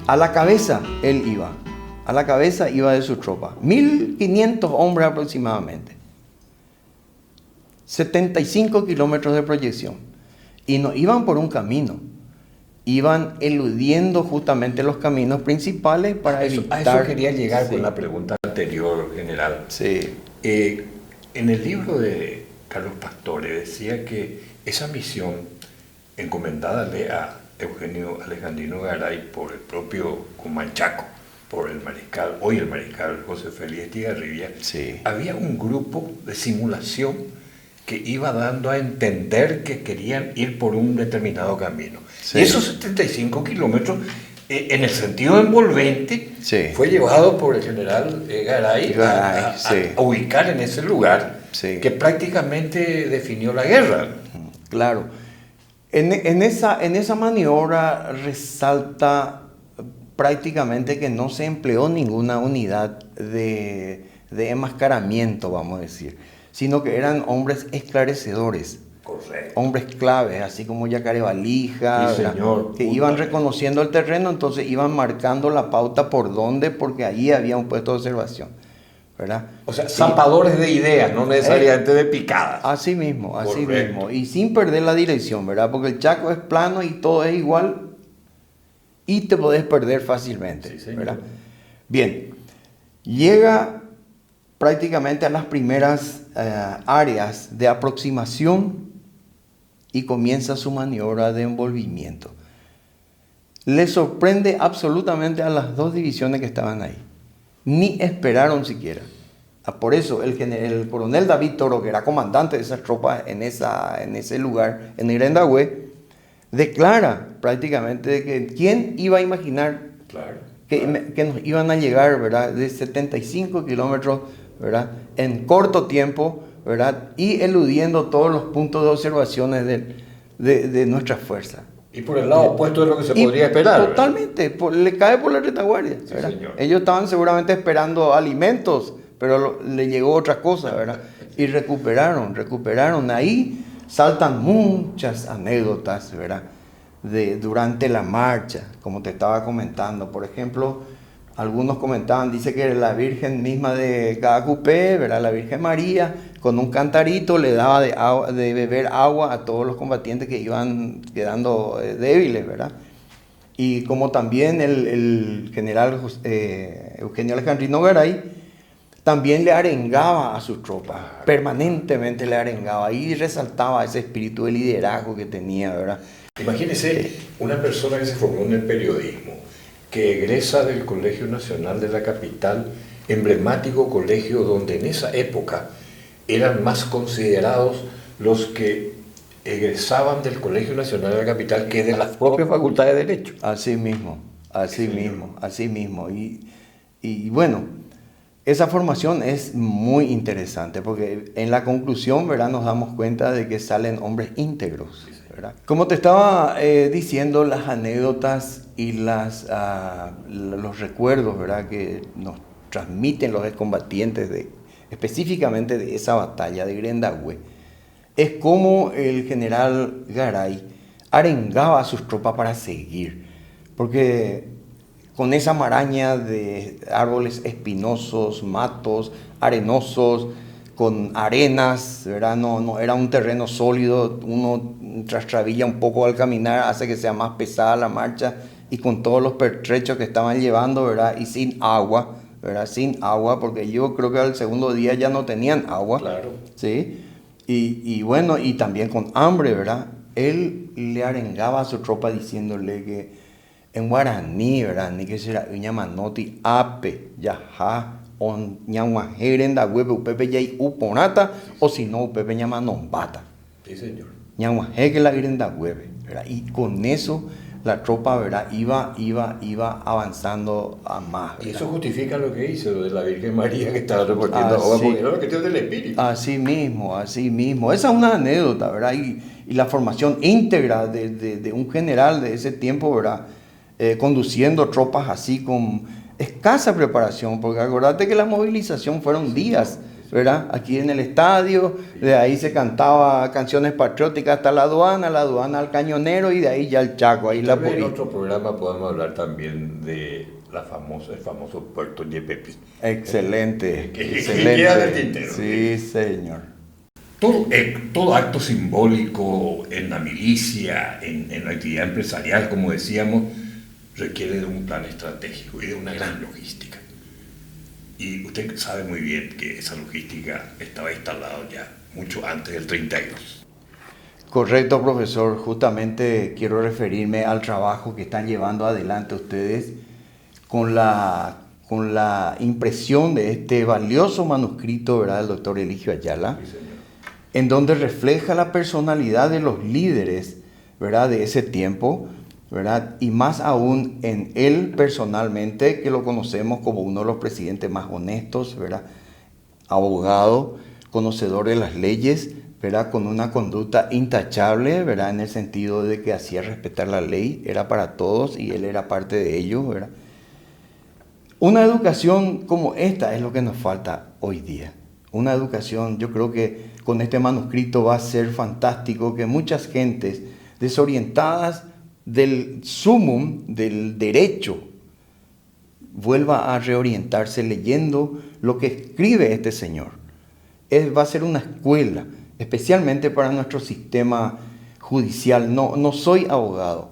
A la cabeza él iba. A la cabeza iba de su tropa. 1500 hombres aproximadamente. 75 kilómetros de proyección. Y no iban por un camino. Iban eludiendo justamente los caminos principales para evitar... A eso quería llegar con la pregunta anterior, general. Sí. En el libro de Carlos Pastore decía que esa misión encomendadale a Eugenio Alejandrino Garay por el propio Comanchaco, por el mariscal, hoy el mariscal José Félix Estigarribia, Sí. había un grupo de simulación que iba dando a entender que querían ir por un determinado camino. Sí. Y esos 75 kilómetros, en el sentido envolvente, Sí. fue llevado por el general Garay a ubicar en ese lugar, Sí. que prácticamente definió la guerra. Claro. En esa maniobra resalta prácticamente que no se empleó ninguna unidad de enmascaramiento, vamos a decir, sino que eran hombres esclarecedores. Correcto. Hombres claves, así como Yacarevalija, Sí, señor. que iban reconociendo el terreno, entonces iban marcando la pauta por dónde, porque ahí había un puesto de observación, ¿verdad? O sea, zapadores de ideas, no necesariamente de picadas. Así mismo, Correcto. mismo. Y sin perder la dirección, ¿verdad? Porque el Chaco es plano y todo es igual y te podés perder fácilmente, Sí, señor. ¿verdad? Bien, llega prácticamente a las primeras áreas de aproximación y comienza su maniobra de envolvimiento. Le sorprende absolutamente a las dos divisiones que estaban ahí. Ni esperaron siquiera. Por eso el coronel David Toro, que era comandante de esas tropas en ese lugar, en Irendahue, declara prácticamente que quién iba a imaginar que nos iban a llegar, ¿verdad?, de 75 kilómetros, ¿verdad?, en corto tiempo, ¿verdad?, y eludiendo todos los puntos de observaciones de nuestra fuerza. Y por el lado opuesto de lo que se podría esperar. Totalmente, le cae por la retaguardia, Sí, ¿verdad? señor. Ellos estaban seguramente esperando alimentos, pero le llegó otra cosa, ¿verdad? Y recuperaron. Ahí saltan muchas anécdotas, ¿verdad?, durante la marcha, como te estaba comentando. Por ejemplo, algunos comentaban, dice que la Virgen misma de Cacupé, ¿verdad?, la Virgen María, con un cantarito le daba de beber agua a todos los combatientes que iban quedando débiles, ¿verdad? Y como también el general Eugenio Alejandrino Garay también le arengaba a sus tropas, permanentemente le arengaba y resaltaba ese espíritu de liderazgo que tenía, ¿verdad? Imagínese una persona que se formó en el periodismo, que egresa del Colegio Nacional de la Capital, emblemático colegio donde en esa época eran más considerados los que egresaban del Colegio Nacional de la Capital que de las propias facultades de Derecho. Así mismo. Y bueno, esa formación es muy interesante porque en la conclusión, ¿verdad?, nos damos cuenta de que salen hombres íntegros, ¿verdad? Como te estaba diciendo, las anécdotas y los recuerdos, ¿verdad?, que nos transmiten los excombatientes específicamente de esa batalla de Irendahue, es como el general Garay arengaba a sus tropas para seguir, porque con esa maraña de árboles espinosos, matos, arenosos, con arenas, ¿verdad? No era un terreno sólido, uno trastrabilla un poco al caminar, hace que sea más pesada la marcha, y con todos los pertrechos que estaban llevando, ¿verdad?, y sin agua, ¿verdad?, sin agua, porque yo creo que al segundo día ya no tenían agua, Claro. ¿sí? Y bueno, y también con hambre, ¿verdad? Él le arengaba a su tropa diciéndole que en guaraní, ¿verdad?, ni que será uña manoti ape, yaja, on ñahuajeren da huepe upepe yay uponata, o si no upepe llama nombata. Sí, señor. Ñahuaje que la viren da huepe, ¿verdad? Y con eso la tropa, ¿verdad?, iba avanzando a más, ¿verdad? Y eso justifica lo que hizo, lo de la Virgen María que estaba repartiendo agua, porque era la cuestión del espíritu. Así mismo. Esa es una anécdota, ¿verdad? Y la formación íntegra de un general de ese tiempo, ¿verdad?, conduciendo tropas así con escasa preparación, porque acordate que la movilización fueron días, ¿verdad? Aquí en el estadio, de ahí se cantaba canciones patrióticas hasta la aduana al Cañonero y de ahí ya el Chaco. Ahí Tal vez en otro programa podamos hablar también de el famoso puerto Yepepi. Excelente, Que excelente. queda del tintero. Sí, señor. Todo acto simbólico en la milicia, en la actividad empresarial, como decíamos, requiere de un plan estratégico y de una gran logística. Y usted sabe muy bien que esa logística estaba instalada ya mucho antes del 32. Correcto, profesor. Justamente quiero referirme al trabajo que están llevando adelante ustedes con la impresión de este valioso manuscrito, ¿verdad?, del doctor Eligio Ayala, Sí, señor. en donde refleja la personalidad de los líderes, ¿verdad?, de ese tiempo, ¿verdad? Y más aún en él personalmente, que lo conocemos como uno de los presidentes más honestos, ¿verdad? Abogado, conocedor de las leyes, ¿verdad? Con una conducta intachable, ¿verdad? En el sentido de que hacía respetar la ley, era para todos y él era parte de ello, ¿verdad? Una educación como esta es lo que nos falta hoy día. Una educación, yo creo que con este manuscrito va a ser fantástico que muchas gentes desorientadas del sumum del derecho vuelva a reorientarse leyendo lo que escribe este señor. Va a ser una escuela, especialmente para nuestro sistema judicial. No soy abogado,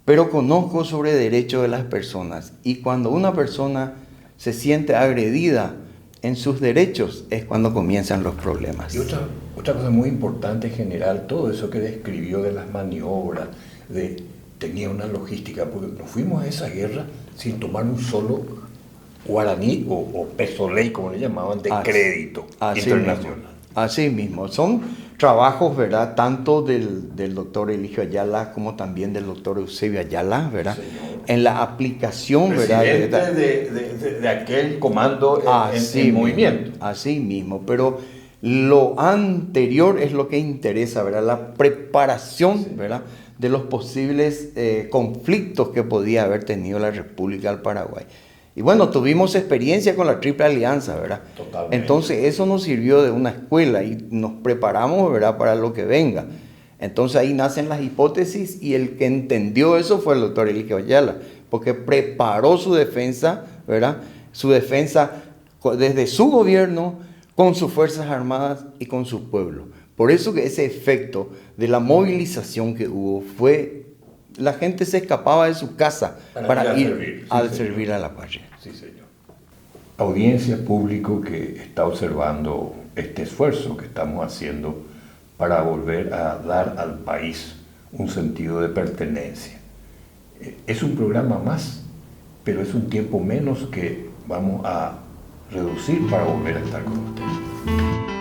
pero conozco sobre derechos de las personas. Y cuando una persona se siente agredida en sus derechos, es cuando comienzan los problemas. Y otra cosa muy importante en general, todo eso que describió de las maniobras, tenía una logística, porque nos fuimos a esa guerra sin tomar un solo guaraní o peso ley, como le llamaban, de crédito internacional. Así mismo, son trabajos, ¿verdad?, tanto del doctor Eligio Ayala como también del doctor Eusebio Ayala, ¿verdad?, en la aplicación, presidente, ¿verdad?, de aquel comando en movimiento. Así mismo, pero lo anterior es lo que interesa, ¿verdad?, la preparación, ¿verdad?, de los posibles conflictos que podía haber tenido la República del Paraguay. Y bueno, tuvimos experiencia con la Triple Alianza, ¿verdad? Totalmente. Entonces eso nos sirvió de una escuela y nos preparamos, ¿verdad?, para lo que venga. Entonces ahí nacen las hipótesis y el que entendió eso fue el doctor Eligio Ayala, porque preparó su defensa, ¿verdad?, su defensa desde su gobierno, con sus Fuerzas Armadas y con su pueblo. Por eso que ese efecto de la movilización que hubo fue... La gente se escapaba de su casa para ir a servir a la patria. Sí, señor. Audiencia, público que está observando este esfuerzo que estamos haciendo para volver a dar al país un sentido de pertenencia. Es un programa más, pero es un tiempo menos que vamos a reducir para volver a estar con ustedes.